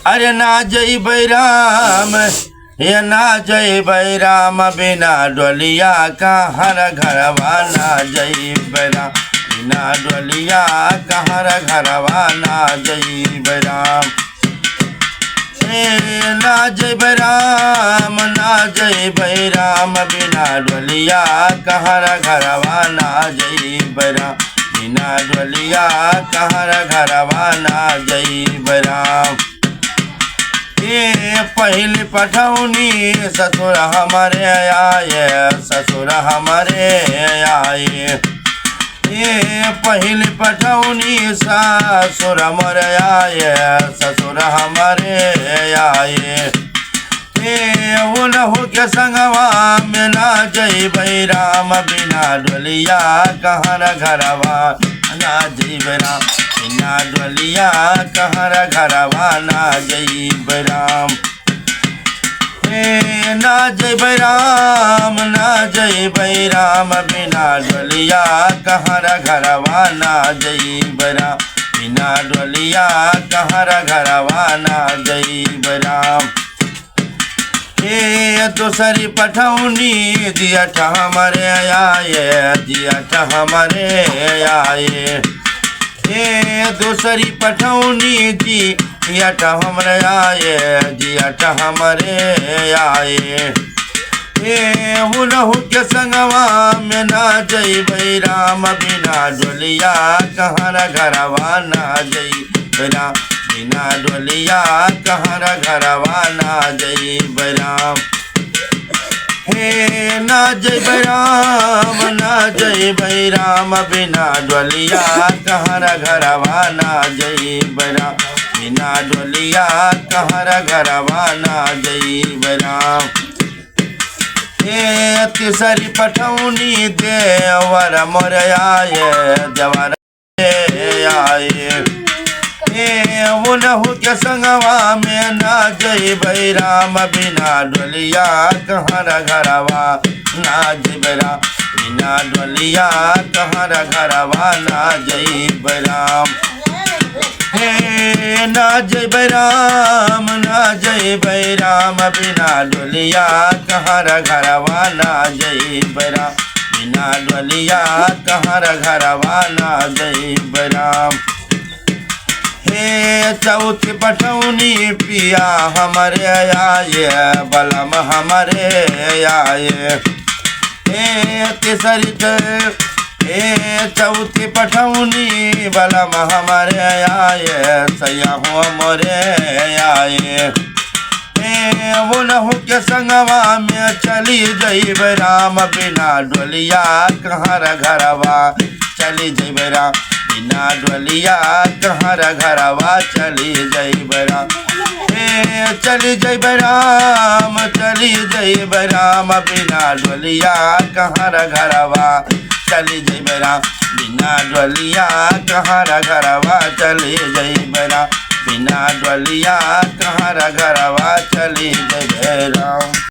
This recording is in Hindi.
अरे ना जय बैराम ये ना जय बैराम बिना डोलिया कहर घरवा ना जय बैराम बिना डोलिया कहर घरवा ना जय बैराम ना जय बैराम ना जय बैराम बिना डोलिया कहर घरवा ना जय बैराम बिना डोलिया कहर घरवा ना जय बैराम। ये पहली पठौनी ससुर हमारे आए ससुर हमारे आए ये पहली पठौनी ससुर हमारे आए ससुर हमारे आए ये उनहु के संगवा में ना जय बैराम बिना डोलिया कहर घरवा ना जय बैराम बिना डोलिया कहर घरवा ना जय बैराम ना जय बैराम ना जय बैराम बिना डोलिया कहर घरवा ना जय बैराम बिना डोलिया कहर घरवा ना जय बैराम। ये दूसरी पठौनी दियठ हमारे आए दियठ हमारे आए ये दूसरी पठौनी दियठ हमारे आए दियठ हमारे आए ये उनहु के संगवा में ना जय बैराम बिना डोलिया कहर घरवा ना जय बैराम बिना डोलिया कहर घरवा ना जय बैराम। हे ना जय बैराम ना जय बैराम बिना डोलिया कहर घरवा ना जय बैराम बिना डोलिया कहर घरवा ना जय बैराम। हे तीसरी पठौनी देवर मोर आए देवर आए उनहु के संगवा में ना जय बैराम बिना डोलिया कहर घरवा ना जय बैराम बिना डोलिया कहर घरवा ना जय बैराम। हे ना जय बैराम ना जय बैराम बिना डोलिया कहर घरवा ना जय बैराम बिना डोलिया कहर घरवा ना जय बैराम। हे चौथी पठौनी पिया हमारे आए बलम हमारे आए हे तीसरी हे चौथी पठौनी बलम हमारे आए सैया हो मोरे आए हे उनहु के संगवा में चली जय बैराम बिना डोलिया कहर घरवा चली जय बैराम बिना डोलिया कहर घरवा चली जय बैराम। हे चली जय बैराम चली जय बैराम बिना डोलिया कहर घरवा चली जय बैराम बिना डोलिया कहर घरवा चली जय बैराम बिना डोलिया कहर घरवा चली जय बैराम।